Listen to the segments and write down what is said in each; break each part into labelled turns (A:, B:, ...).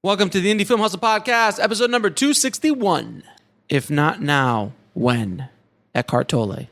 A: Welcome to the Indie Film Hustle Podcast, episode number 261. If not now, when? Eckhart Tolle.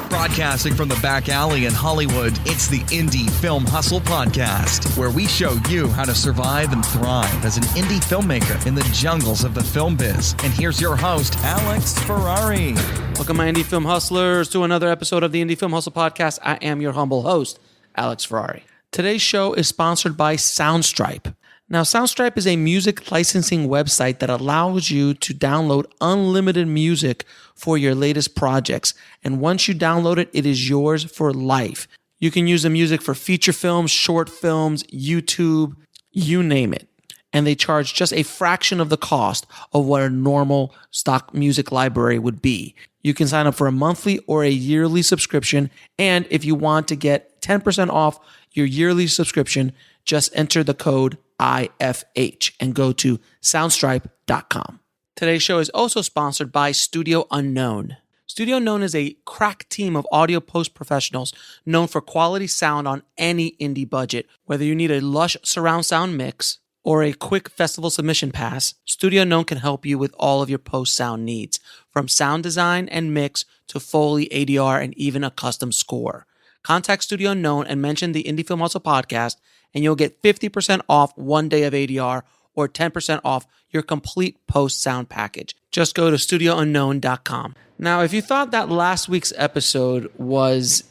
B: Broadcasting from the back alley in Hollywood, it's the Indie Film Hustle Podcast, where we show you how to survive and thrive as an indie filmmaker in the jungles of the film biz. And here's your host, Alex Ferrari.
A: Welcome, my Indie Film Hustlers, to another episode of the Indie Film Hustle Podcast. I am your humble host, Alex Ferrari. Today's show is sponsored by Soundstripe. Now, Soundstripe is a music licensing website that allows you to download unlimited music for your latest projects. And once you download it, it is yours for life. You can use the music for feature films, short films, YouTube, you name it. And they charge just a fraction of the cost of what a normal stock music library would be. You can sign up for a monthly or a yearly subscription. And if you want to get 10% off your yearly subscription, just enter the code IFH and go to soundstripe.com. Today's show is also sponsored by Studio Unknown. Studio Unknown is a crack team of audio post professionals known for quality sound on any indie budget. Whether you need a lush surround sound mix or a quick festival submission pass, Studio Unknown can help you with all of your post sound needs, from sound design and mix to Foley, ADR, and even a custom score. Contact Studio Unknown and mention the Indie Film Hustle Podcast, and you'll get 50% off one day of ADR or 10% off your complete post-sound package. Just go to studiounknown.com. Now, if you thought that last week's episode was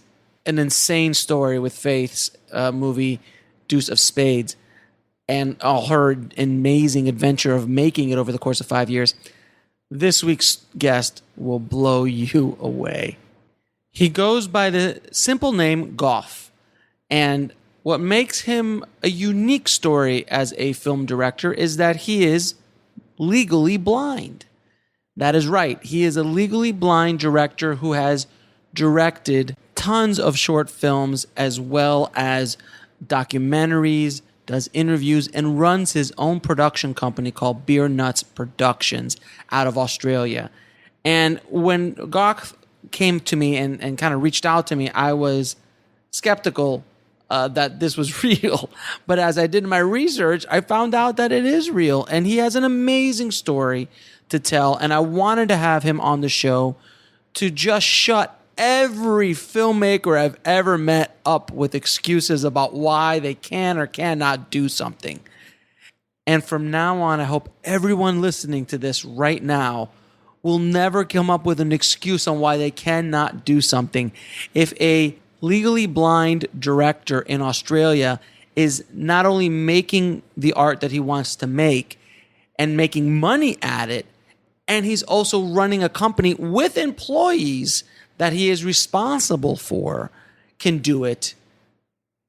A: an insane story with Faith's movie Deuce of Spades and all her amazing adventure of making it over the course of 5 years, this week's guest will blow you away. He goes by the simple name Gough, and what makes him a unique story as a film director is that he is legally blind. That is right. He is a legally blind director who has directed tons of short films as well as documentaries, does interviews, and runs his own production company called Beernuts Productions out of Australia. And when Gough came to me and kind of reached out to me, I was skeptical that this was real. But as I did my research, I found out that it is real. And he has an amazing story to tell. And I wanted to have him on the show to just shut every filmmaker I've ever met up with excuses about why they can or cannot do something. And from now on, I hope everyone listening to this right now will never come up with an excuse on why they cannot do something. If a legally blind director in Australia is not only making the art that he wants to make and making money at it, and he's also running a company with employees that he is responsible for, can do it,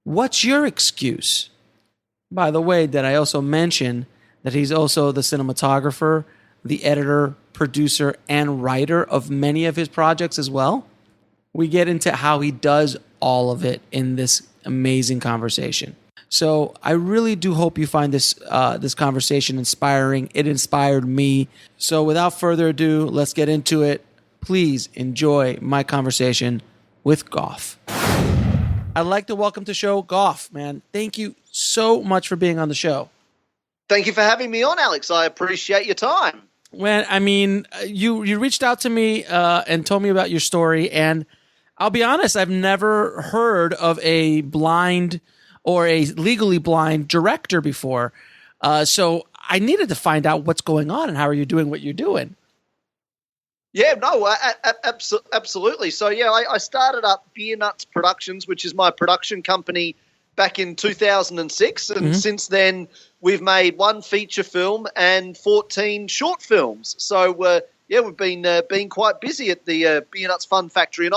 A: what's your excuse? By the way, did I also mention that he's also the cinematographer, the editor, producer, and writer of many of his projects as well? We get into how he does all of it in this amazing conversation. So I really do hope you find this conversation inspiring. It inspired me. So without further ado, let's get into it. Please enjoy my conversation with Gough. I'd like to welcome to the show Gough, man. Thank you so much for being on the show.
C: Thank you for having me on, Alex. I appreciate your time.
A: Well, I mean, you reached out to me and told me about your story, and I'll be honest, I've never heard of a blind or a legally blind director before. So I needed to find out what's going on and how are you doing what you're doing.
C: Yeah, no, absolutely. So, yeah, I started up Beernuts Productions, which is my production company, back in 2006. And since then, we've made one feature film and 14 short films. So, we've been quite busy at the Beernuts Fun Factory. And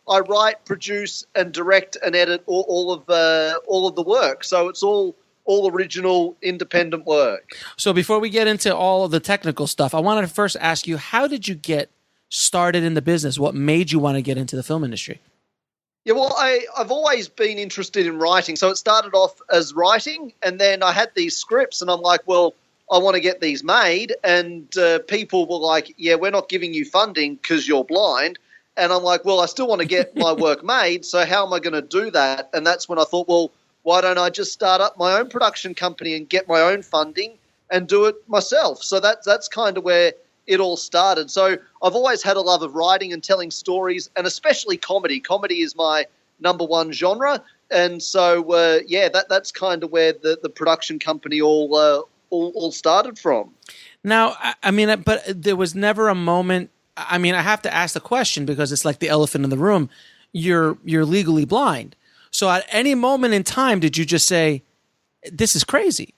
C: I write, produce, and direct and edit all of the work. So it's all original, independent work.
A: So before we get into all of the technical stuff, I wanted to first ask you, how did you get started in the business? What made you want to get into the film industry?
C: Yeah, well, I've always been interested in writing. So it started off as writing, and then I had these scripts, and I'm like, well, I want to get these made. And people were like, yeah, we're not giving you funding because you're blind. And I'm like, well, I still want to get my work made, so how am I going to do that? And that's when I thought, well, why don't I just start up my own production company and get my own funding and do it myself? So that's kind of where it all started. So I've always had a love of writing and telling stories, and especially comedy. Comedy is my number one genre. And so, that's kind of where the production company all started from.
A: Now, I mean, but there was never a moment. I mean, I have to ask the question because it's like the elephant in the room. You're legally blind. So at any moment in time, did you just say, "This is crazy"?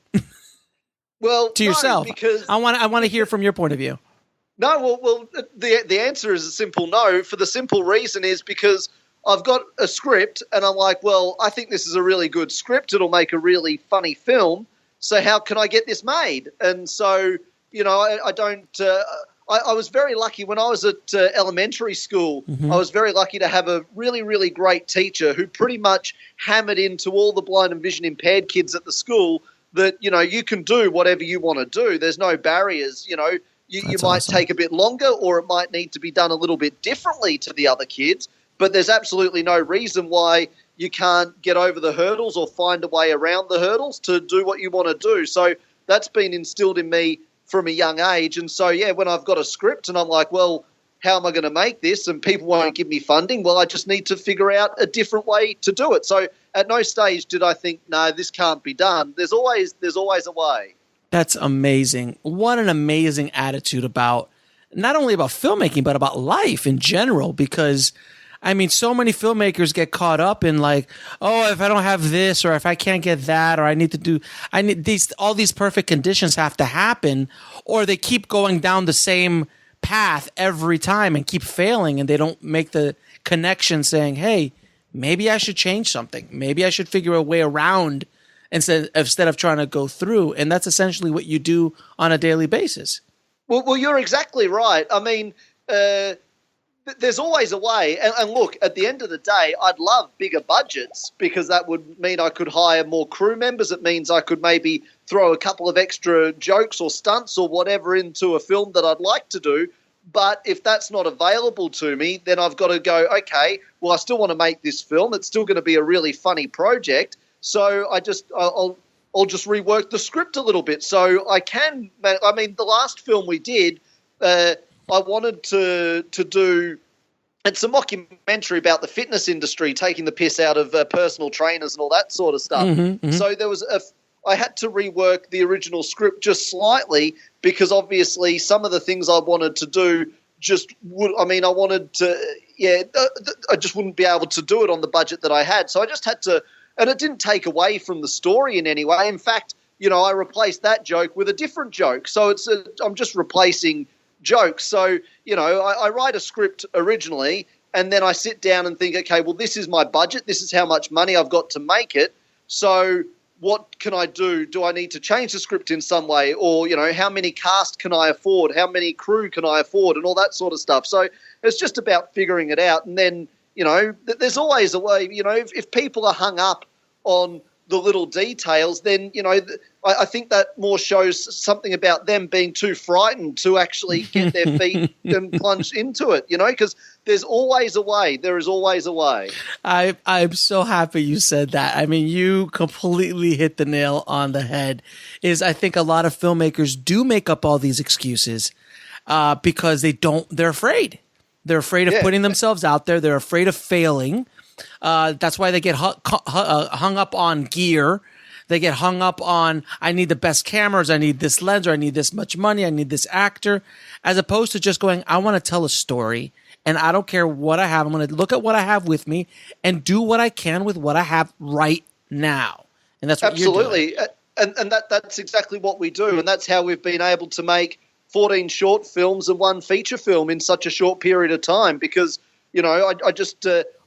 C: Well,
A: to yourself,
C: because
A: I want to hear from your point of view.
C: No, well, the answer is a simple no. For the simple reason is because I've got a script, and I'm like, well, I think this is a really good script. It'll make a really funny film. So how can I get this made? And so, I don't. I was very lucky when I was at elementary school.
A: Mm-hmm.
C: I was very lucky to have a really, really great teacher who pretty much hammered into all the blind and vision impaired kids at the school that, you can do whatever you want to do. There's no barriers, You might
A: awesome.
C: take a bit longer, or it might need to be done a little bit differently to the other kids, but there's absolutely no reason why you can't get over the hurdles or find a way around the hurdles to do what you want to do. So that's been instilled in me from a young age. And so, when I've got a script and I'm like, well, how am I going to make this? And people won't give me funding. Well, I just need to figure out a different way to do it. So at no stage did I think, no, this can't be done. There's always a way.
A: That's amazing. What an amazing attitude about not only about filmmaking, but about life in general. Because, I mean, so many filmmakers get caught up in like, oh, if I don't have this, or if I can't get that, or I need all these perfect conditions have to happen, or they keep going down the same path every time and keep failing, and they don't make the connection saying, hey, maybe I should change something. Maybe I should figure a way around instead of trying to go through. And that's essentially what you do on a daily basis.
C: Well, you're exactly right. I mean, there's always a way. And look, at the end of the day, I'd love bigger budgets because that would mean I could hire more crew members. It means I could maybe throw a couple of extra jokes or stunts or whatever into a film that I'd like to do. But if that's not available to me, then I've got to go, okay, well, I still want to make this film. It's still going to be a really funny project. So I'll just rework the script a little bit. So I can, I mean, the last film we did, I wanted to do, it's a mockumentary about the fitness industry taking the piss out of personal trainers and all that sort of stuff.
A: Mm-hmm, mm-hmm.
C: So I had to rework the original script just slightly because obviously some of the things I wanted to do I just wouldn't be able to do it on the budget that I had. So I just had to, and it didn't take away from the story in any way. In fact, I replaced that joke with a different joke. So I'm just replacing jokes. So, I write a script originally and then I sit down and think, okay, well, this is my budget. This is how much money I've got to make it. So what can I do? Do I need to change the script in some way? Or, how many cast can I afford? How many crew can I afford? And all that sort of stuff. So it's just about figuring it out. And then, there's always a way, if people are hung up on the little details, then, I think that more shows something about them being too frightened to actually get their feet and plunge into it, because there's always a way. There is always a way.
A: I'm so happy you said that. I mean, you completely hit the nail on the head. I think a lot of filmmakers do make up all these excuses because they're afraid. They're afraid of putting themselves out there. They're afraid of failing. That's why they get hung up on gear. They get hung up on, I need the best cameras, I need this lens, or I need this much money, I need this actor, as opposed to just going, I want to tell a story, and I don't care what I have. I'm going to look at what I have with me and do what I can with what I have right now. And that's what
C: Absolutely.
A: you're doing.
C: And that's exactly what we do, and that's how we've been able to make 14 short films and one feature film in such a short period of time because,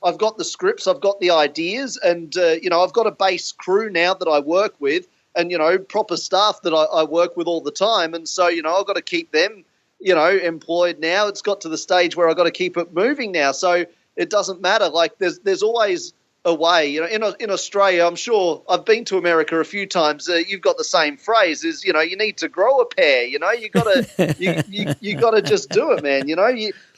C: I've got the scripts, I've got the ideas, and, I've got a base crew now that I work with and, proper staff that I work with all the time. And so, I've got to keep them, employed now. It's got to the stage where I've got to keep it moving now. So it doesn't matter. Like there's always a way. In Australia, I'm sure I've been to America a few times. You've got the same phrase you need to grow a pair, you got to just do it, man.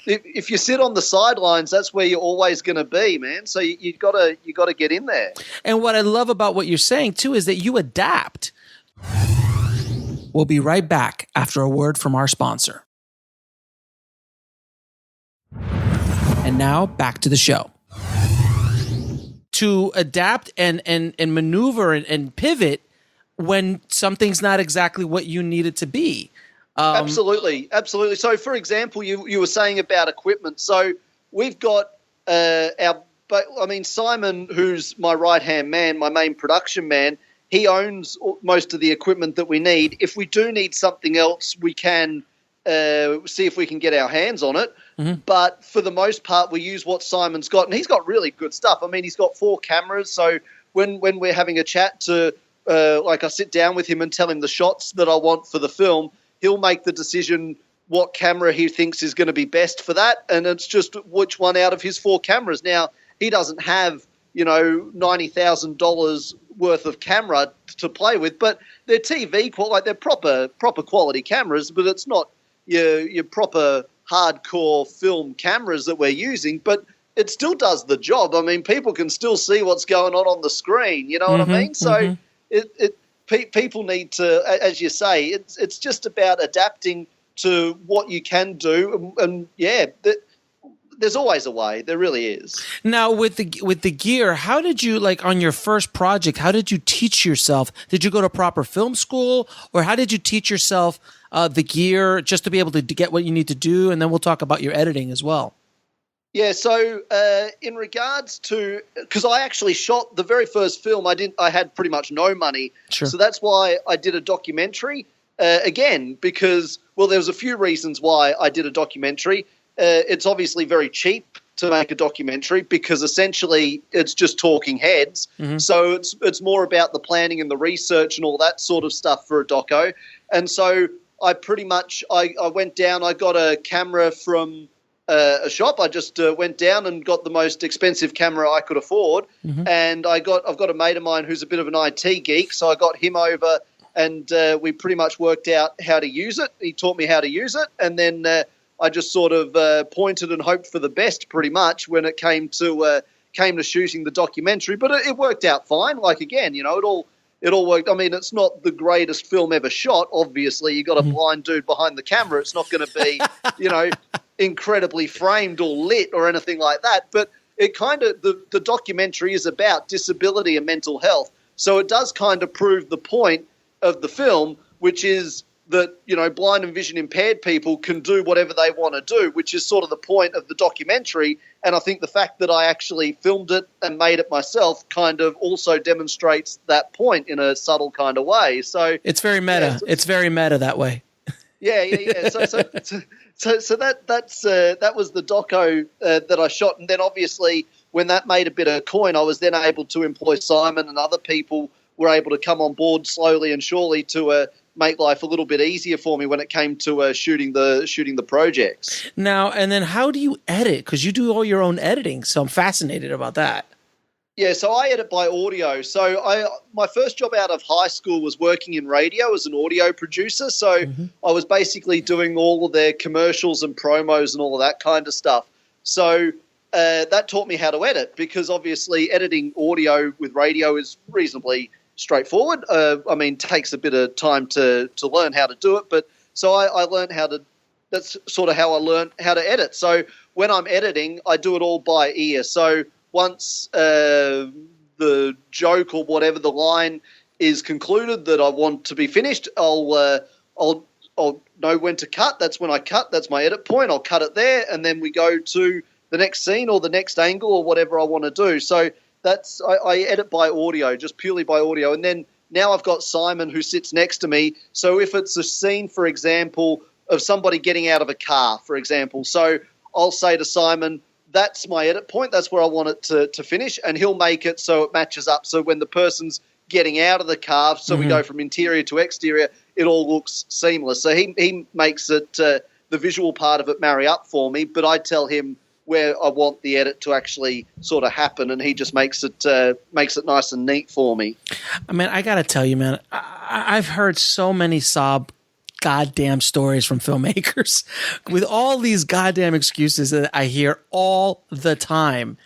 C: if you sit on the sidelines, that's where you're always going to be, man. So you got to get in there.
A: And what I love about what you're saying too is that you adapt. We'll be right back after a word from our sponsor. And now back to the show. To adapt and maneuver and pivot when something's not exactly what you need it to be.
C: Absolutely. So, for example, you were saying about equipment. So we've got Simon, who's my right-hand man, my main production man, he owns most of the equipment that we need. If we do need something else, we can see if we can get our hands on it. Mm-hmm. But for the most part, we use what Simon's got, and he's got really good stuff. I mean, he's got 4 cameras, so when we're having a chat I sit down with him and tell him the shots that I want for the film, he'll make the decision what camera he thinks is going to be best for that, and it's just which one out of his 4 cameras. Now, he doesn't have, $90,000 worth of camera to play with, but they're TV quality, they're proper quality cameras, but it's not your proper hardcore film cameras that we're using, but it still does the job. I mean, people can still see what's going on the screen. You know what I mean? So people need to, as you say, it's just about adapting to what you can do. And there's always a way. There really is. Now,
A: with the gear, how did you, on your first project, how did you teach yourself? Did you go to proper film school, or how did you teach yourself the gear just to be able to get what you need to do? And then we'll talk about your editing as well.
C: Yeah, so in regards to, because I actually shot the very first film, I had pretty much no money.
A: Sure.
C: So that's why I did a documentary. Again, because, there's a few reasons why I did a documentary. It's obviously very cheap to make a documentary because essentially it's just talking heads. Mm-hmm. So it's more about the planning and the research and all that sort of stuff for a doco. And so I pretty much, I went down, I got a camera from a shop. I just went down and got the most expensive camera I could afford. Mm-hmm. And I've got a mate of mine who's a bit of an IT geek, so I got him over and we pretty much worked out how to use it. He taught me how to use it, and then I just sort of pointed and hoped for the best pretty much when it came to shooting the documentary. But it worked out fine. Again, it all worked. I mean, it's not the greatest film ever shot, obviously. You got a blind dude behind the camera. It's not going to be, incredibly framed or lit or anything like that. But it kind of, the documentary is about disability and mental health. So it does kind of prove the point of the film, which is that, blind and vision impaired people can do whatever they want to do, which is sort of the point of the documentary. And I think the fact that I actually filmed it and made it myself kind of also demonstrates that point in a subtle kind of way. So
A: it's very meta. Yeah, it's very meta that way.
C: Yeah. So that was the doco that I shot. And then obviously when that made a bit of coin, I was then able to employ Simon, and other people were able to come on board slowly and surely to make life a little bit easier for me when it came to shooting the projects.
A: Now, and then how do you edit? Because you do all your own editing, so I'm fascinated about that.
C: Yeah, so I edit by audio. So my first job out of high school was working in radio as an audio producer. So I was basically doing all of their commercials and promos and all of that kind of stuff. So that taught me how to edit, because obviously editing audio with radio is reasonably straightforward. Takes a bit of time to learn how to do it. But so I learned that's sort of how I learned how to edit. So when I'm editing, I do it all by ear. So once the joke or whatever the line is concluded that I want to be finished, I'll know when to cut. That's when I cut. That's my edit point. I'll cut it there, and then we go to the next scene or the next angle or whatever I want to do. So I edit by audio, just purely by audio. And then now I've got Simon who sits next to me. So if it's a scene, for example, of somebody getting out of a car, for example, so I'll say to Simon, that's my edit point. That's where I want it to finish. And he'll make it so it matches up. So when the person's getting out of the car, so we go from interior to exterior, it all looks seamless. So he makes it, the visual part of it marry up for me, but I tell him where I want the edit to actually sort of happen, and he just makes it nice and neat for me.
A: I mean, I got to tell you, man, I've heard so many Saab goddamn stories from filmmakers with all these goddamn excuses that I hear all the time.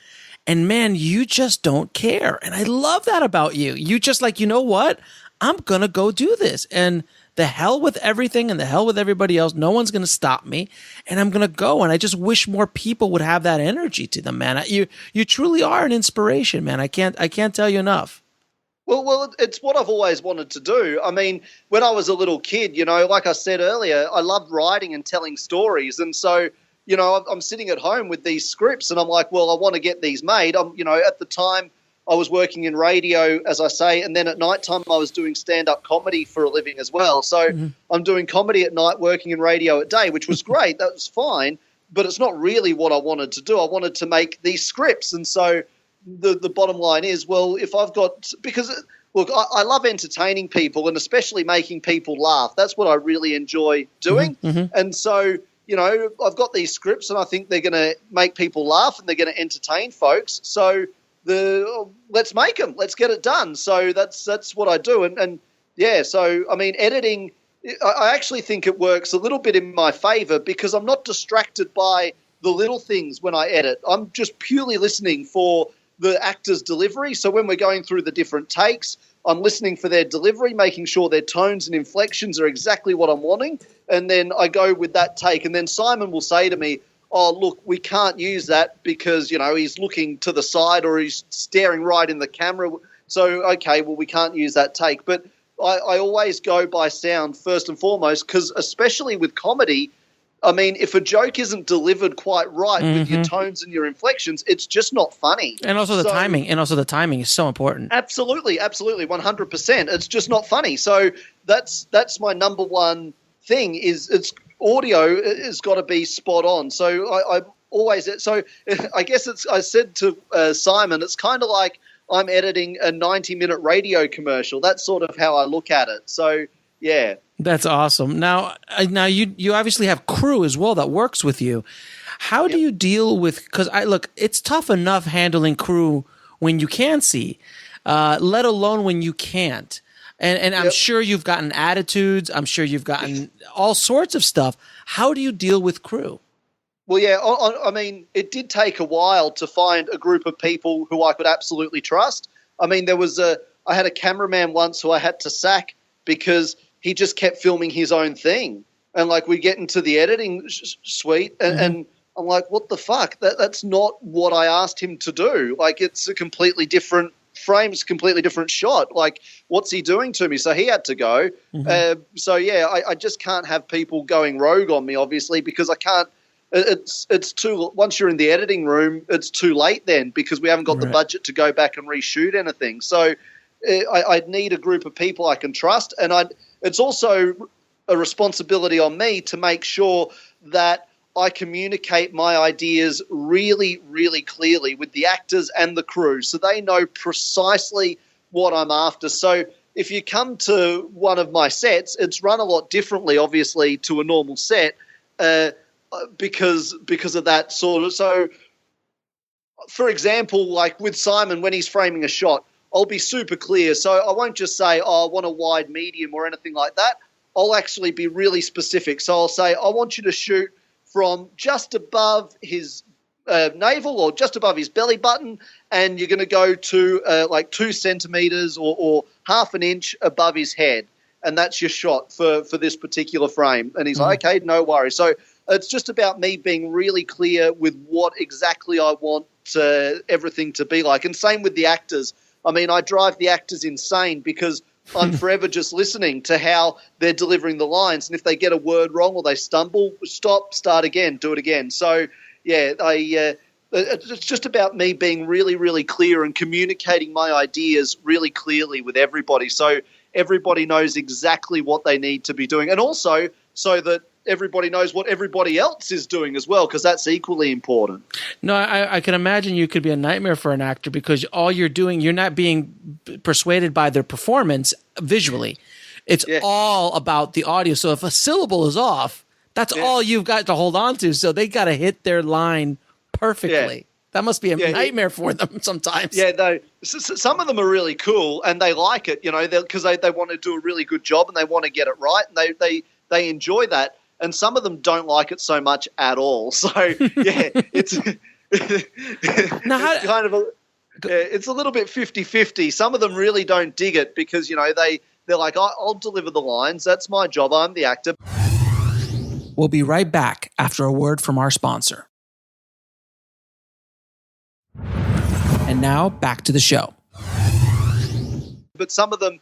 A: And man, you just don't care. And I love that about you. You just like, you know what? I'm going to go do this. And the hell with everything and the hell with everybody else. No one's going to stop me. And I'm going to go. And I just wish more people would have that energy to them, man. You truly are an inspiration, man. I can't tell you enough.
C: Well, it's what I've always wanted to do. I mean, when I was a little kid, like I said earlier, I loved writing and telling stories. And so, I'm sitting at home with these scripts and I'm like, well, I want to get these made. At the time I was working in radio, as I say, and then at nighttime I was doing stand-up comedy for a living as well. So I'm doing comedy at night, working in radio at day, which was great. That was fine, but it's not really what I wanted to do. I wanted to make these scripts. And so the bottom line is, well, if I've got – because, look, I love entertaining people and especially making people laugh. That's what I really enjoy doing. And so, I've got these scripts and I think they're going to make people laugh and they're going to entertain folks. So let's make them. Let's get it done. So that's what I do. And so, I mean, editing – I actually think it works a little bit in my favor because I'm not distracted by the little things when I edit. I'm just purely listening for the actor's delivery. So when we're going through the different takes, I'm listening for their delivery, making sure their tones and inflections are exactly what I'm wanting. And then I go with that take. And then Simon will say to me, oh, look, we can't use that because, he's looking to the side or he's staring right in the camera. So, okay, well, we can't use that take. But I always go by sound first and foremost because especially with comedy, I mean, if a joke isn't delivered quite right with your tones and your inflections, it's just not funny.
A: And also the timing. And also the timing is so important.
C: Absolutely, 100%. It's just not funny. So that's my number one thing is it's audio has got to be spot on. So I always – so I guess I said to Simon, it's kind of like I'm editing a 90-minute radio commercial. That's sort of how I look at it. So, yeah.
A: That's awesome. Now you obviously have crew as well that works with you. How do you deal with? Because it's tough enough handling crew when you can see, let alone when you can't. And I'm sure you've gotten attitudes. I'm sure you've gotten all sorts of stuff. How do you deal with crew?
C: Well, yeah, I mean, it did take a while to find a group of people who I could absolutely trust. I mean, I had a cameraman once who I had to sack because he just kept filming his own thing. And we get into the editing suite and I'm like, what the fuck? That's not what I asked him to do. It's a completely different frame, it's a completely different shot. What's he doing to me? So he had to go. I just can't have people going rogue on me, obviously, because I can't. It's too. Once you're in the editing room, it's too late then because we haven't got the budget to go back and reshoot anything. So I'd need a group of people I can trust, and it's also a responsibility on me to make sure that I communicate my ideas really, really clearly with the actors and the crew so they know precisely what I'm after. So if you come to one of my sets, it's run a lot differently, obviously, to a normal set because of that sort of – so, for example, with Simon, when he's framing a shot, I'll be super clear. So I won't just say, I want a wide medium or anything like that. I'll actually be really specific. So I'll say, I want you to shoot from just above his navel or just above his belly button, and you're going to go to 2 centimeters or half an inch above his head, and that's your shot for this particular frame. And he's like, okay, no worries. So it's just about me being really clear with what exactly I want everything to be like. And same with the actors. I mean, I drive the actors insane because I'm forever just listening to how they're delivering the lines. And if they get a word wrong or they stumble, stop, start again, do it again. So, yeah, it's just about me being really, really clear and communicating my ideas really clearly with everybody so everybody knows exactly what they need to be doing. And also so that everybody knows what everybody else is doing as well, because that's equally important.
A: No, I can imagine you could be a nightmare for an actor because all you're doing, you're not being persuaded by their performance visually. It's all about the audio. So if a syllable is off, that's all you've got to hold on to. So they got to hit their line perfectly. Yeah. That must be a nightmare for them sometimes.
C: Yeah, some of them are really cool and they like it, because they want to do a really good job and they want to get it right. And they enjoy that, and some of them don't like it so much at all. So yeah, it's
A: Now,
C: it's a little bit 50-50. Some of them really don't dig it because, they're like, I'll deliver the lines. That's my job. I'm the actor.
A: We'll be right back after a word from our sponsor. And now back to the show.
C: But some of them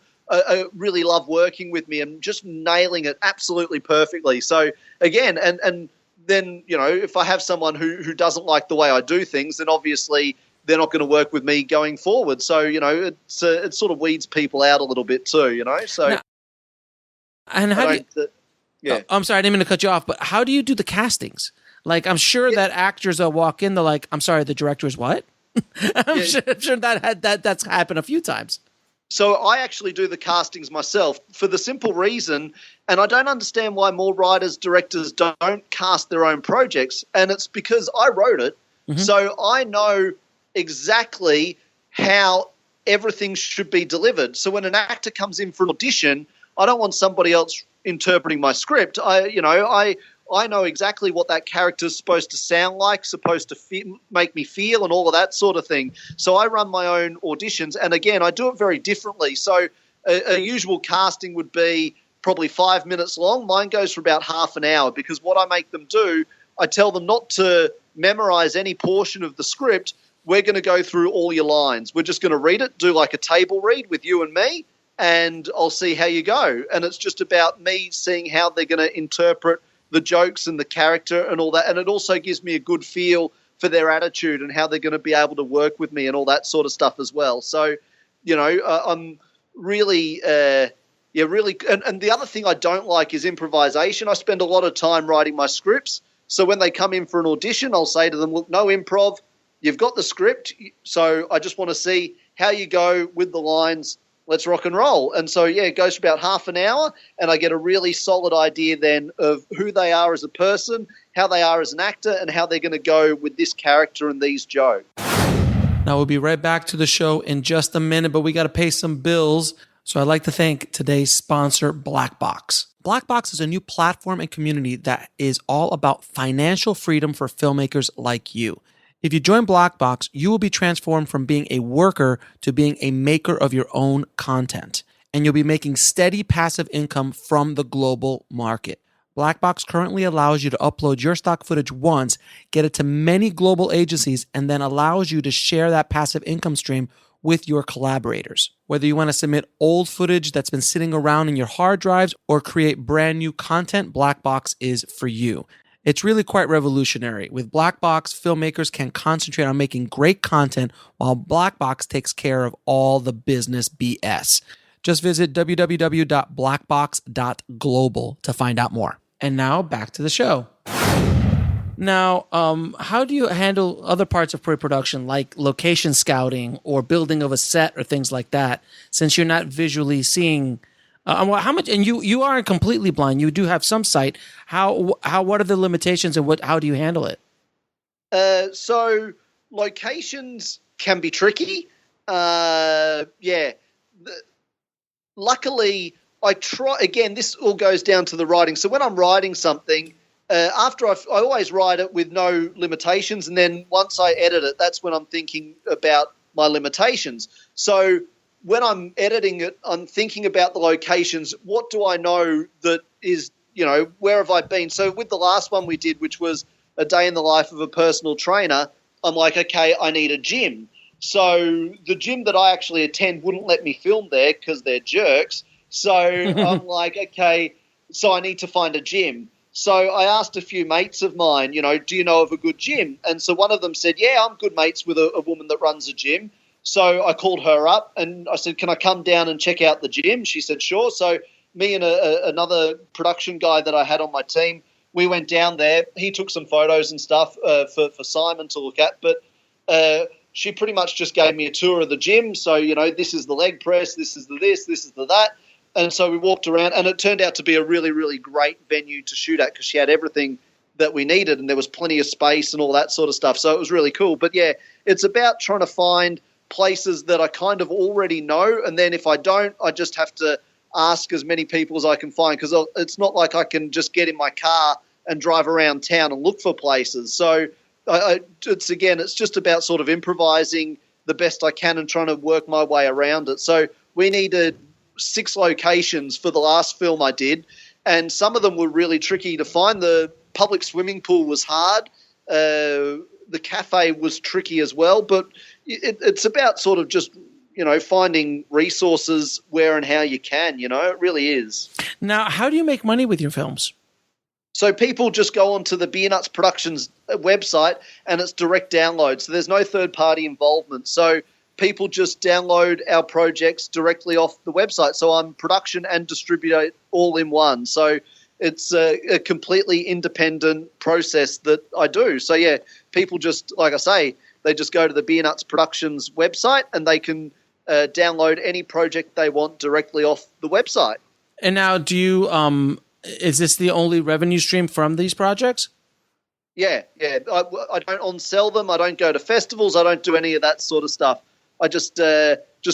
C: really love working with me and just nailing it absolutely perfectly. So again, and then, if I have someone who doesn't like the way I do things, then obviously they're not going to work with me going forward. So, it sort of weeds people out a little bit too, So,
A: now, and how do you,
C: yeah.
A: I'm sorry, I didn't mean to cut you off, but how do you do the castings? Like, I'm sure that actors will walk in, they're like, I'm sorry, the director is what? I'm sure that's happened a few times.
C: So I actually do the castings myself for the simple reason, and I don't understand why more writers, directors don't cast their own projects, and it's because I wrote it, so I know exactly how everything should be delivered. So when an actor comes in for an audition, I don't want somebody else interpreting my script. I know exactly what that character's supposed to sound like, supposed to make me feel, and all of that sort of thing. So I run my own auditions, and again, I do it very differently. So a usual casting would be probably 5 minutes long. Mine goes for about half an hour because what I make them do, I tell them not to memorize any portion of the script. We're going to go through all your lines. We're just going to read it, do like a table read with you and me, and I'll see how you go. And it's just about me seeing how they're going to interpret the jokes and the character and all that. And it also gives me a good feel for their attitude and how they're going to be able to work with me and all that sort of stuff as well. So, I'm really, really. And the other thing I don't like is improvisation. I spend a lot of time writing my scripts. So when they come in for an audition, I'll say to them, look, no improv. You've got the script. So I just want to see how you go with the lines. Let's rock and roll. And so, it goes for about half an hour, and I get a really solid idea then of who they are as a person, how they are as an actor, and how they're going to go with this character and these jokes.
A: Now, we'll be right back to the show in just a minute, but we got to pay some bills. So I'd like to thank today's sponsor, Blackbox. Blackbox is a new platform and community that is all about financial freedom for filmmakers like you. If you join Blackbox, you will be transformed from being a worker to being a maker of your own content. And you'll be making steady passive income from the global market. Blackbox currently allows you to upload your stock footage once, get it to many global agencies, and then allows you to share that passive income stream with your collaborators. Whether you want to submit old footage that's been sitting around in your hard drives or create brand new content, Blackbox is for you. It's really quite revolutionary. With Blackbox, filmmakers can concentrate on making great content while Blackbox takes care of all the business BS. Just visit www.blackbox.global to find out more. And now back to the show. Now, how do you handle other parts of pre-production like location scouting or building of a set or things like that, since you're not visually seeing how much? And you aren't completely blind. You do have some sight. What are the limitations and how do you handle it?
C: So locations can be tricky. Luckily, I try. Again, this all goes down to the writing. So when I'm writing something, after I always write it with no limitations, and then once I edit it, that's when I'm thinking about my limitations. So when I'm editing it, I'm thinking about the locations. What do I know that is, where have I been? So with the last one we did, which was a day in the life of a personal trainer, I'm like, okay, I need a gym. So the gym that I actually attend wouldn't let me film there because they're jerks. So I'm like, okay, so I need to find a gym. So I asked a few mates of mine, do you know of a good gym? And so one of them said, yeah, I'm good mates with a woman that runs a gym. So I called her up and I said, can I come down and check out the gym? She said, sure. So me and another production guy that I had on my team, we went down there. He took some photos and stuff for Simon to look at. But she pretty much just gave me a tour of the gym. So, this is the leg press, this is the this is the that. And so we walked around, and it turned out to be a really, really great venue to shoot at because she had everything that we needed and there was plenty of space and all that sort of stuff. So it was really cool. But, yeah, it's about trying to find places that I kind of already know, and then if I don't, I just have to ask as many people as I can find, because it's not like I can just get in my car and drive around town and look for places. So it's just about sort of improvising the best I can and trying to work my way around it. So we needed 6 locations for the last film I did, and some of them were really tricky to find. The public swimming pool was hard. The cafe was tricky as well, but it's about sort of just, finding resources where and how you can, it really is.
A: Now, how do you make money with your films?
C: So people just go onto the Beernuts Productions website and it's direct download. So there's no third-party involvement. So people just download our projects directly off the website. So I'm production and distributor all in one. So it's a completely independent process that I do. So, yeah, people just, like I say, they just go to the Beernuts Productions website and they can download any project they want directly off the website.
A: And now do you is this the only revenue stream from these projects?
C: Yeah. I don't on-sell them. I don't go to festivals. I don't do any of that sort of stuff. I just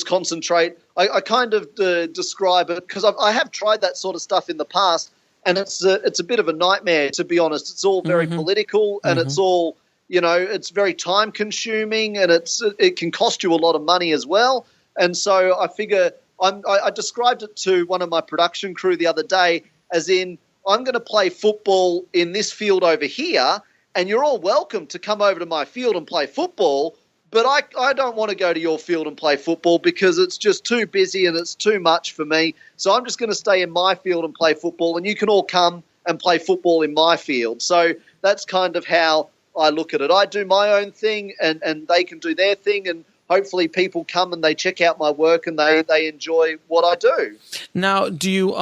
C: concentrate. I kind of describe it, because I have tried that sort of stuff in the past, and it's a bit of a nightmare, to be honest. It's all very political, and it's all, it's very time-consuming, and it can cost you a lot of money as well. And so I figure I described it to one of my production crew the other day, as in, I'm going to play football in this field over here, and you're all welcome to come over to my field and play football, but I don't want to go to your field and play football because it's just too busy and it's too much for me. So I'm just going to stay in my field and play football, and you can all come and play football in my field. So that's kind of how I look at it. I do my own thing, and they can do their thing, and hopefully people come and they check out my work and they enjoy what I do.
A: Now, do you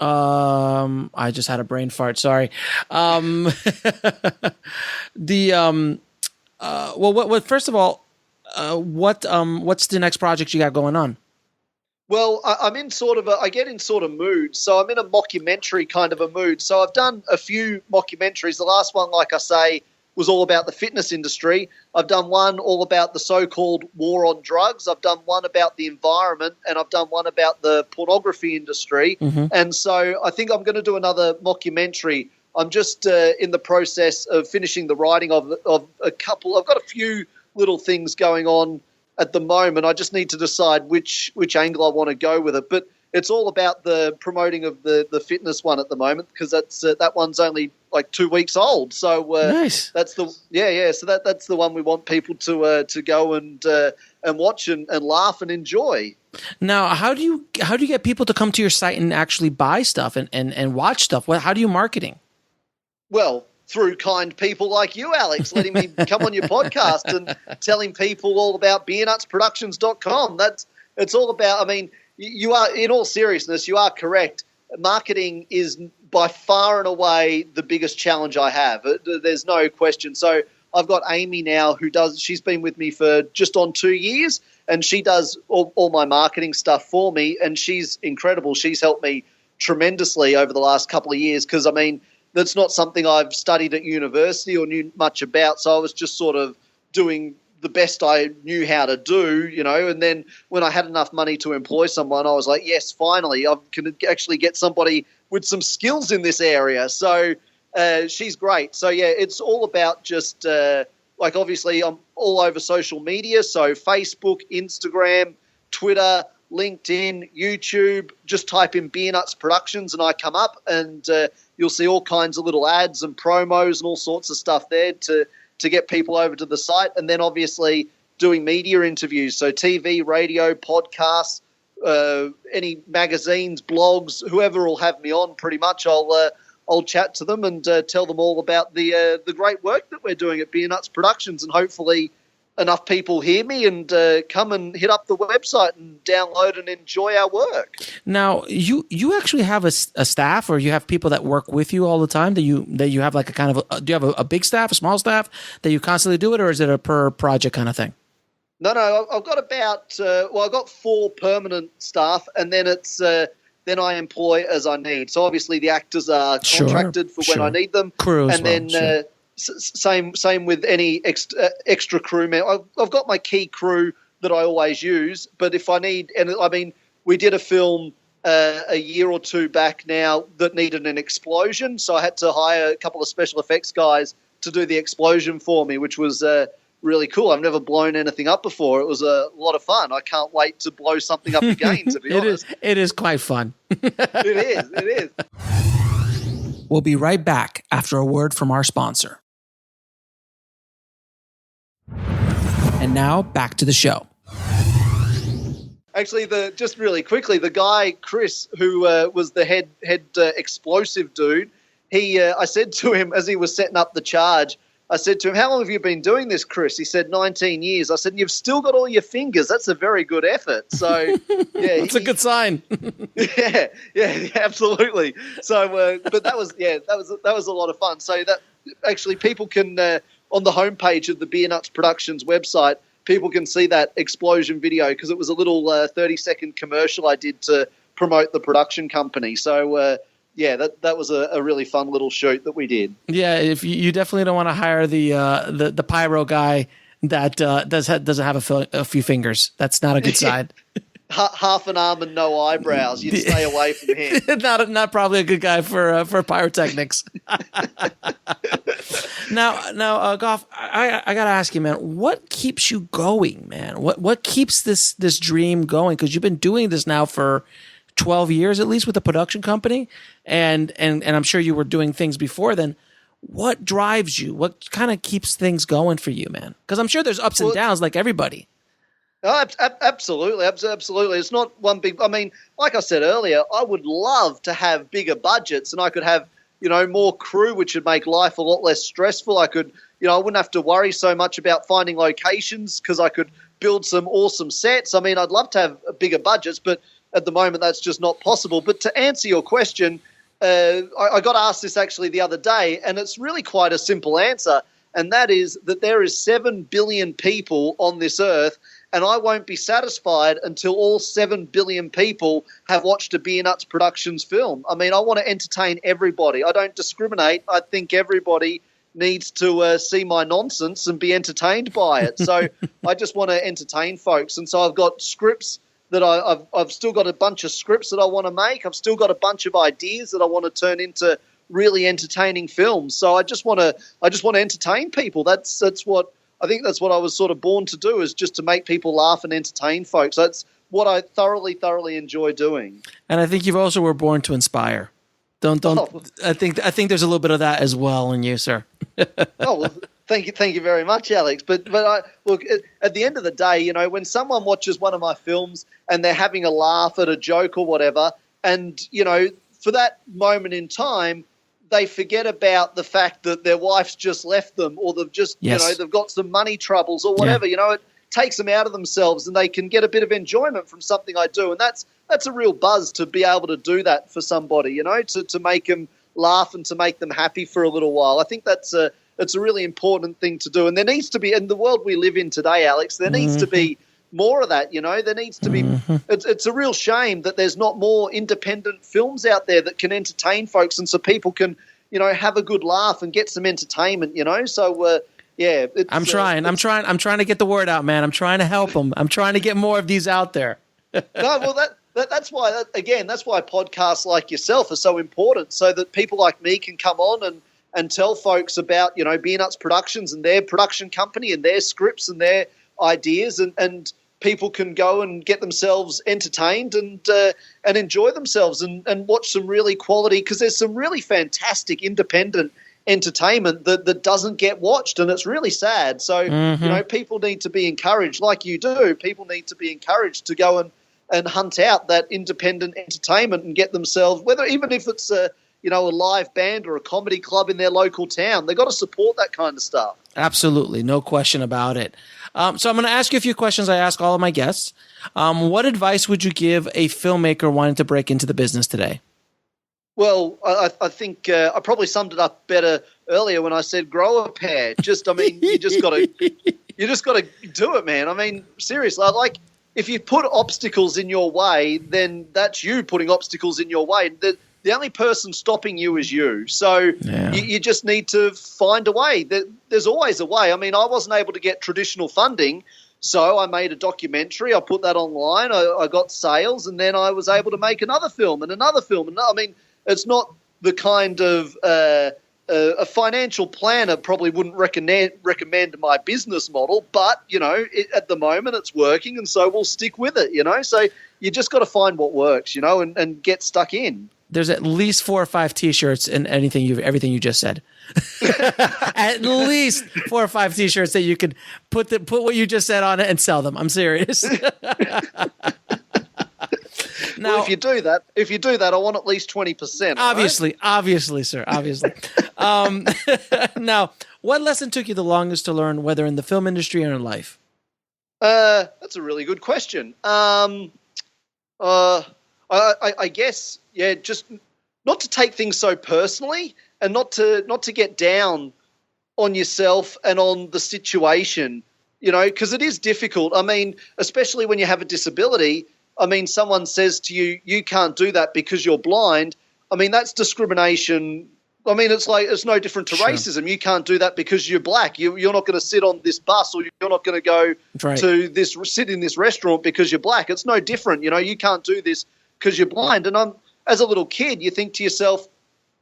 A: I just had a brain fart. Sorry. First of all, what's the next project you got going on?
C: Well, I get in sort of mood. So I'm in a mockumentary kind of a mood. So I've done a few mockumentaries. The last one, like I say, was all about the fitness industry. I've done one all about the so-called war on drugs. I've done one about the environment, and I've done one about the pornography industry. And so I think I'm going to do another mockumentary. I'm just in the process of finishing the writing of a couple. I've got a few little things going on at the moment. I just need to decide which angle I want to go with it. But it's all about the promoting of the fitness one at the moment, because that one's only like 2 weeks old. So
A: nice.
C: That's the So that's the one we want people to go and watch and laugh and enjoy.
A: Now, how do you get people to come to your site and actually buy stuff and watch stuff? How do you marketing?
C: Well, through kind people like you, Alex, letting me come on your podcast and telling people all about beernutsproductions.com. It's all about, I mean, you are, in all seriousness, you are correct. Marketing is by far and away the biggest challenge I have. There's no question. So I've got Amy now she's been with me for just on 2 years, and she does all my marketing stuff for me, and she's incredible. She's helped me tremendously over the last couple of years, because, I mean, that's not something I've studied at university or knew much about. So I was just sort of doing the best I knew how to do, and then when I had enough money to employ someone, I was like, yes, finally, I can actually get somebody with some skills in this area. So she's great. So, yeah, it's all about just obviously I'm all over social media. So Facebook, Instagram, Twitter, LinkedIn, YouTube, just type in Beernuts Productions and I come up, and you'll see all kinds of little ads and promos and all sorts of stuff there to get people over to the site. And then obviously doing media interviews, so TV, radio, podcasts, any magazines, blogs, whoever will have me on, pretty much I'll chat to them and tell them all about the great work that we're doing at Beernuts Productions, and hopefully enough people hear me and come and hit up the website and download and enjoy our work. Now,
A: you actually have a staff, or you have people that work with you all the time, that you have like a kind of do you have a big staff, a small staff that you constantly do it, or is it a per project kind of thing?
C: No, I've got about I've got 4 permanent staff, and then it's then I employ as I need. So obviously the actors are contracted for when I need them,
A: crew as
C: and then.
A: Sure.
C: Same with any extra crew. I've got my key crew that I always use, but if I need, and I mean, we did a film a year or two back now that needed an explosion. So I had to hire a couple of special effects guys to do the explosion for me, which was really cool. I've never blown anything up before. It was a lot of fun. I can't wait to blow something up again, to be honest.
A: It is quite fun.
C: It is.
A: We'll be right back after a word from our sponsor. And now back to the show.
C: Actually, just really quickly, the guy, Chris, who was the head explosive dude, I said to him as he was setting up the charge, I said to him, "How long have you been doing this, Chris?" He said, 19 years. I said, "You've still got all your fingers. That's a very good effort." So, yeah.
A: That's a good sign.
C: yeah, absolutely. So, but that was a lot of fun. So that actually people can, on the homepage of the Beernuts Productions website, people can see that explosion video because it was a little 30-second commercial I did to promote the production company. So, that was a really fun little shoot that we did.
A: Yeah, if you definitely don't want to hire the pyro guy that doesn't have a few fingers. That's not a good sign.
C: Half an arm and no eyebrows. You'd stay away from him.
A: not probably a good guy for pyrotechnics. Now, Gough, I gotta ask you, man, what keeps you going, man? What keeps this dream going? Because you've been doing this now for 12 years at least with the production company, and I'm sure you were doing things before then. What drives you? What kind of keeps things going for you, man? Because I'm sure there's ups and downs like everybody.
C: Oh, absolutely. It's not one big. I mean, like I said earlier, I would love to have bigger budgets, and I could have more crew, which would make life a lot less stressful. I could, I wouldn't have to worry so much about finding locations because I could build some awesome sets. I mean, I'd love to have bigger budgets, but at the moment that's just not possible. But to answer your question, I got asked this actually the other day, and it's really quite a simple answer, and that is that there is 7 billion people on this earth, and I won't be satisfied until all 7 billion people have watched a Beernuts Productions film. I mean, I want to entertain everybody. I don't discriminate. I think everybody needs to see my nonsense and be entertained by it. So I just want to entertain folks. And so I've got scripts that I've still got a bunch of scripts that I want to make. I've still got a bunch of ideas that I want to turn into really entertaining films. So I just want to entertain people. That's what I think. That's what I was sort of born to do, is just to make people laugh and entertain folks. That's what I thoroughly enjoy doing.
A: And I think you also were born to inspire. Don't. Oh. I think there's a little bit of that as well in you, sir.
C: Oh, well, thank you very much, Alex. But look, at the end of the day, when someone watches one of my films and they're having a laugh at a joke or whatever, and for that moment in time, they forget about the fact that their wife's just left them, or they've just they've got some money troubles or whatever. Yeah. It takes them out of themselves, and they can get a bit of enjoyment from something I do, and that's a real buzz to be able to do that for somebody, to make them laugh and to make them happy for a little while. I think it's a really important thing to do, and there needs to be, in the world we live in today, Alex, there needs to be more of that. There needs to be. It's a real shame that there's not more independent films out there that can entertain folks, and so people can have a good laugh and get some entertainment. So yeah,
A: I'm trying to get the word out, man. I'm trying to help them. I'm trying to get more of these out there.
C: No, well, that's why podcasts like yourself are so important, so that people like me can come on and tell folks about Beernuts Productions and their production company and their scripts and their ideas, and people can go and get themselves entertained and enjoy themselves and watch some really quality, because there's some really fantastic independent entertainment that doesn't get watched, and it's really sad. So people need to be encouraged, like you do. People need to be encouraged to go and hunt out that independent entertainment and get themselves, even if it's a live band or a comedy club in their local town. They've got to support that kind of stuff.
A: Absolutely. No question about it. So I'm going to ask you a few questions I ask all of my guests. What advice would you give a filmmaker wanting to break into the business today?
C: Well, I think I probably summed it up better earlier when I said grow a pair. You just got to do it, man. I mean, seriously, if you put obstacles in your way, then that's you putting obstacles in your way. The only person stopping you is you. So you just need to find a way. There's always a way. I mean, I wasn't able to get traditional funding, So I made a documentary. I put that online. I got sales, and then I was able to make another film and another film. And I mean, it's not the kind of a financial planner probably wouldn't recommend my business model, but, at the moment it's working, and so we'll stick with it, So you just got to find what works, and get stuck in.
A: There's at least 4 or 5 T-shirts in everything you just said. At least 4 or 5 T-shirts that you could put what you just said on it and sell them. I'm serious. Now,
C: well, if you do that, I want at least 20%.
A: Obviously, sir. Obviously. Now, what lesson took you the longest to learn, whether in the film industry or in life?
C: That's a really good question. I guess, just not to take things so personally, and not to get down on yourself and on the situation, because it is difficult. I mean, especially when you have a disability. I mean, someone says to you, you can't do that because you're blind. I mean, that's discrimination. I mean, it's no different to racism. You can't do that because you're black. You're not going to sit on this bus, or you're not going to go sit in this restaurant because you're black. It's no different. You can't do this because you're blind. And as a little kid, you think to yourself,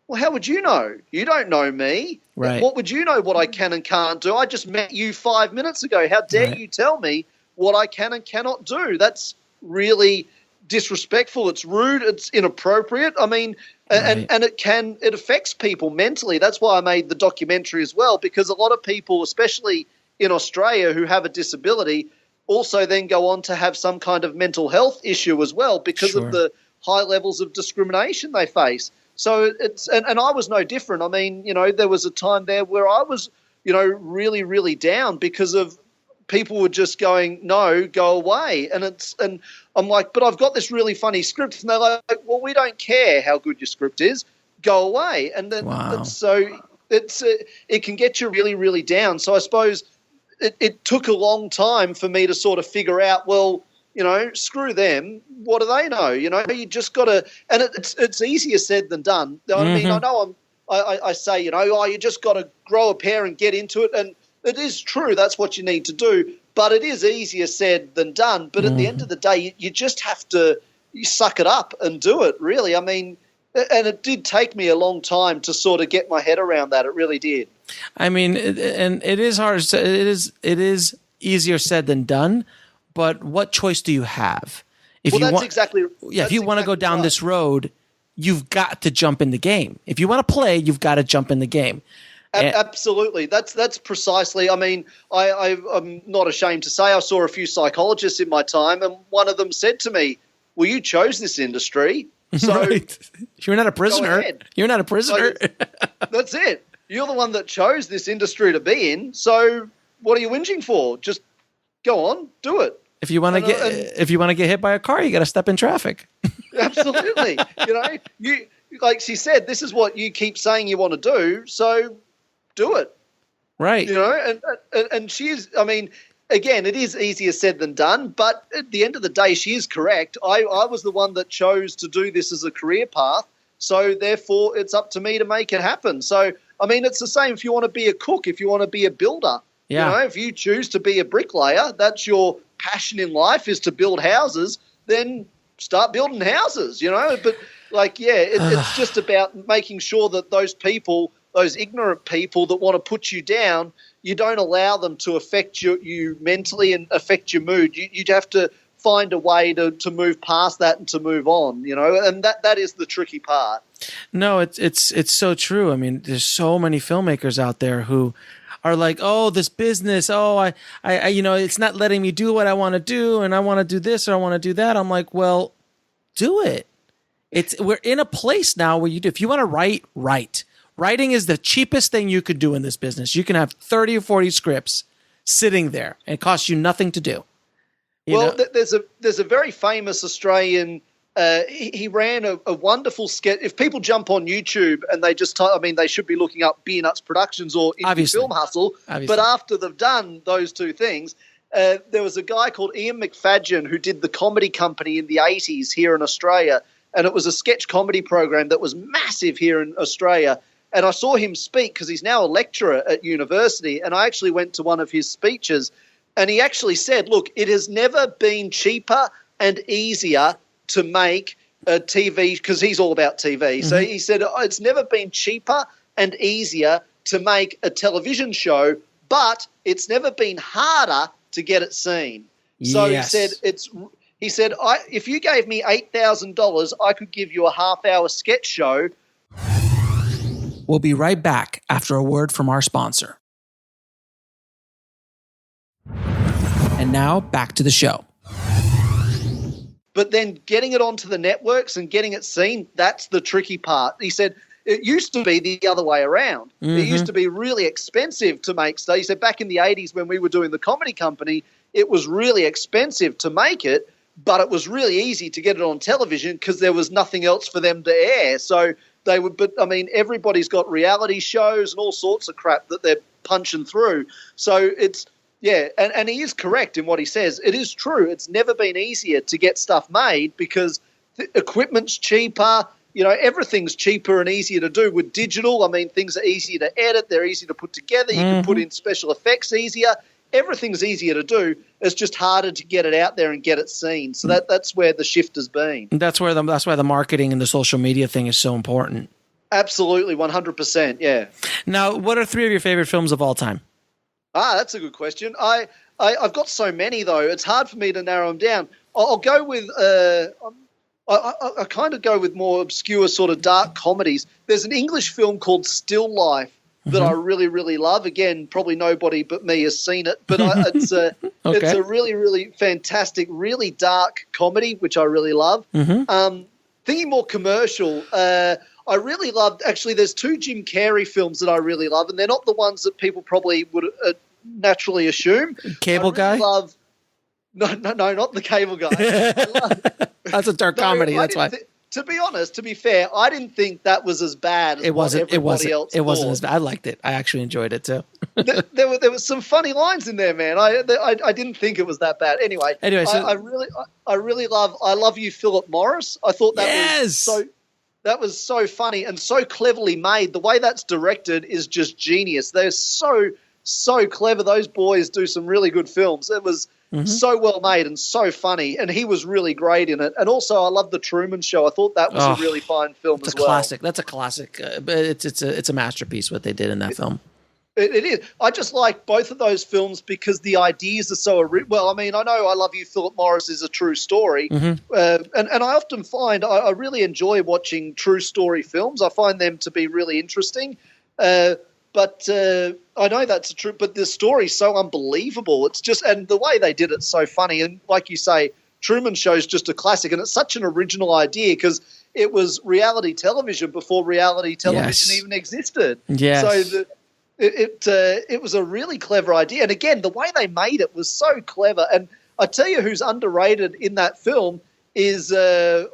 C: well, how would you know? You don't know me.
A: Right.
C: What would you know what I can and can't do? I just met you 5 minutes ago. How dare you tell me what I can and cannot do? That's really disrespectful. It's rude. It's inappropriate. I mean, and it affects people mentally. That's why I made the documentary as well, because a lot of people, especially in Australia, who have a disability, also then go on to have some kind of mental health issue as well because of the high levels of discrimination they face. So and I was no different. I mean, there was a time there where I was, really, really down because of people were just going, no, go away. And I'm like, but I've got this really funny script. And they're like, well, we don't care how good your script is. Go away. And then so it can get you really, really down. So I suppose it took a long time for me to sort of figure out, well, screw them. What do they know? You just got to, and it's easier said than done. I mean, I know I say, you just got to grow a pair and get into it. And it is true. That's what you need to do. But it is easier said than done. But at the end of the day, you just have to suck it up and do it, really. I mean, and it did take me a long time to sort of get my head around that. It really did.
A: I mean, and it is hard. It is easier said than done. But what choice do you have? If you want to go down this road, you've got to jump in the game. If you want to play, you've got to jump in the game.
C: Absolutely. That's precisely. I mean, I'm not ashamed to say I saw a few psychologists in my time, and one of them said to me, well, you chose this industry, so
A: you're not a prisoner. You're not a prisoner.
C: That's it. You're the one that chose this industry to be in, so what are you whinging for? Just go on, do it.
A: If you want to get hit by a car, you got to step in traffic.
C: Absolutely. You like she said, this is what you keep saying you want to do, so do it.
A: Right.
C: And she is, I mean, again, it is easier said than done, but at the end of the day, she is correct. I was the one that chose to do this as a career path, so therefore it's up to me to make it happen. So, I mean, it's the same if you want to be a cook, if you want to be a builder. Yeah. If you choose to be a bricklayer, that's your passion in life is to build houses, then start building houses, But, it's just about making sure that those people, those ignorant people that want to put you down, you don't allow them to affect you mentally and affect your mood. You have to find a way to move past that and to move on, and that is the tricky part.
A: No, it's so true. I mean, there's so many filmmakers out there who are like, oh, this business, I it's not letting me do what I want to do, and I want to do this or I want to do that. I'm like, well, do it. We're in a place now where you do. If you want to write. Writing is the cheapest thing you could do in this business. You can have 30 or 40 scripts sitting there, and it costs you nothing to do.
C: There's a very famous Australian. He ran a wonderful sketch. If people jump on YouTube and they just they should be looking up Beernuts Productions or Indie Film Hustle. Obviously. But after they've done those two things, there was a guy called Ian McFadgen who did the Comedy Company in the 80s here in Australia. And it was a sketch comedy program that was massive here in Australia. And I saw him speak because he's now a lecturer at university. And I actually went to one of his speeches. And he actually said, look, it has never been cheaper and easier to make a TV, because he's all about TV. So he said, it's never been cheaper and easier to make a television show, but it's never been harder to get it seen. So
A: Yes.
C: he said, if you gave me $8,000, I could give you a half-hour sketch show.
A: We'll be right back after a word from our sponsor. And now back to the show.
C: But then getting it onto the networks and getting it seen, that's the tricky part. He said it used to be the other way around. It used to be really expensive to make stuff. He said back in the 80s when we were doing the comedy company, it was really expensive to make it, but it was really easy to get it on television because there was nothing else for them to air. So they would, but I mean, everybody's got reality shows and all sorts of crap that they're punching through. So it's, yeah, and he is correct in what he says. It is true. It's never been easier to get stuff made because the equipment's cheaper. You know, everything's cheaper and easier to do with digital. I mean, things are easier to edit. They're easier to put together. You can put in special effects easier. Everything's easier to do. It's just harder to get it out there and get it seen. So that's where the shift has been.
A: That's why the marketing and the social media thing is so important.
C: Absolutely, 100%, yeah.
A: Now, what are 3 of your favorite films of all time?
C: That's a good question. I've got so many, though. It's hard for me to narrow them down. I'll go with I kind of go with more obscure sort of dark comedies. There's an English film called Still Life that I really, really love. Again, probably nobody but me has seen it, but it's a really, really fantastic, really dark comedy, which I really love. Thinking more commercial, I really loved, actually, there's 2 Jim Carrey films that I really love, and they're not the ones that people probably would naturally assume.
A: Cable Guy?
C: No, not the Cable Guy.
A: That's a dark comedy. That's why.
C: To be honest, to be fair, I didn't think that was as bad as everybody else thought.
A: It wasn't as bad. I liked it. I actually enjoyed it too.
C: there was some funny lines in there, man. I didn't think it was that bad. Anyway, so I really love I Love You, Philip Morris. I thought that was so funny and so cleverly made. The way that's directed is just genius. They're so clever. Those boys do some really good films. It was so well made and so funny, and he was really great in it. And also, I love The Truman Show. I thought that was a really fine film as well.
A: Classic. That's a classic. But it's a masterpiece what they did in that film.
C: It is. I just like both of those films because the ideas are so well. I mean, I know I Love You, Philip Morris is a true story, and I often find I really enjoy watching true story films. I find them to be really interesting. But I know that's true. But the story's so unbelievable. It's just, and the way they did it's so funny. And like you say, Truman Show's just a classic, and it's such an original idea because it was reality television before reality television even existed. Yes. So it was a really clever idea. And again, the way they made it was so clever. And I tell you who's underrated in that film is Ed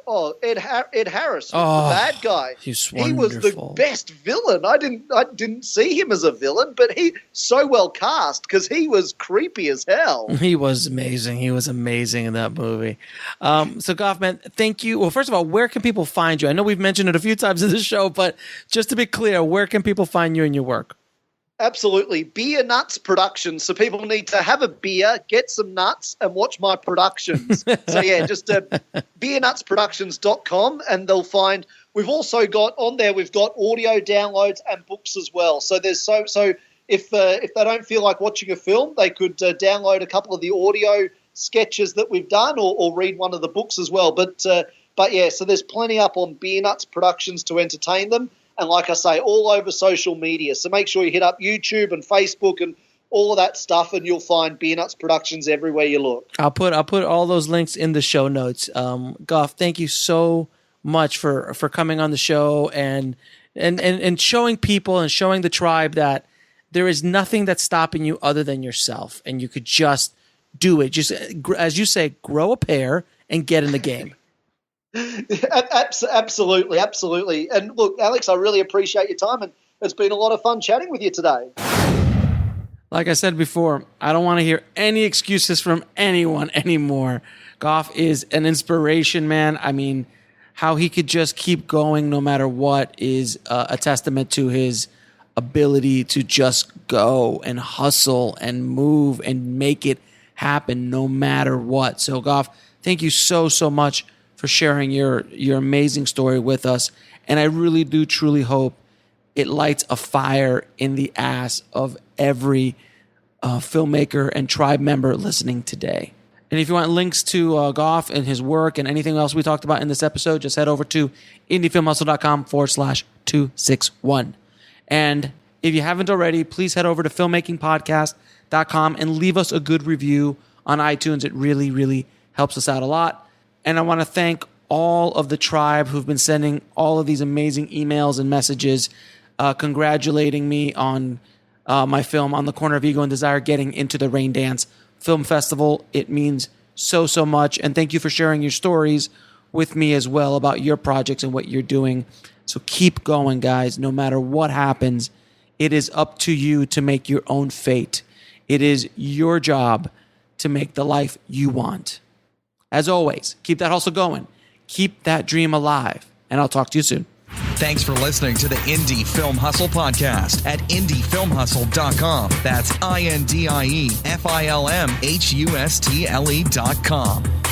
C: Harris, the bad guy.
A: He's
C: wonderful. He was the best villain. I didn't see him as a villain, but he so well cast because he was creepy as hell.
A: He was amazing. He was amazing in that movie. So Gough, man, thank you. Well, first of all, where can people find you? I know we've mentioned it a few times in the show, but just to be clear, where can people find you and your work?
C: Absolutely. Beernuts Productions. So people need to have a beer, get some nuts, and watch my productions. So, yeah, just beernutsproductions.com, and they'll find – we've also got – on there we've got audio downloads and books as well. So there's so if they don't feel like watching a film, they could download a couple of the audio sketches that we've done or read one of the books as well. But yeah, so there's plenty up on Beernuts Productions to entertain them. And like I say, all over social media. So make sure you hit up YouTube and Facebook and all of that stuff, and you'll find Beernuts Productions everywhere you look.
A: I'll put all those links in the show notes. Gough, thank you so much for coming on the show and showing people and showing the tribe that there is nothing that's stopping you other than yourself, and you could just do it. Just as you say, grow a pair and get in the game.
C: Absolutely. And look, Alex, I really appreciate your time, and it's been a lot of fun chatting with you today.
A: Like I said before, I don't want to hear any excuses from anyone anymore. Gough is an inspiration, man. I mean, how he could just keep going no matter what is a testament to his ability to just go and hustle and move and make it happen no matter what. So Gough, thank you so much for sharing your amazing story with us. And I really do truly hope it lights a fire in the ass of every filmmaker and tribe member listening today. And if you want links to Gough and his work and anything else we talked about in this episode, just head over to indiefilmhustle.com/261. And if you haven't already, please head over to filmmakingpodcast.com and leave us a good review on iTunes. It really, really helps us out a lot. And I want to thank all of the tribe who've been sending all of these amazing emails and messages congratulating me on my film On the Corner of Ego and Desire getting into the Rain Dance Film Festival. It means so much. And thank you for sharing your stories with me as well about your projects and what you're doing. So keep going, guys. No matter what happens, it is up to you to make your own fate. It is your job to make the life you want. As always, keep that hustle going. Keep that dream alive. And I'll talk to you soon.
B: Thanks for listening to the Indie Film Hustle podcast at indiefilmhustle.com. That's INDIEFILMHUSTLE.com.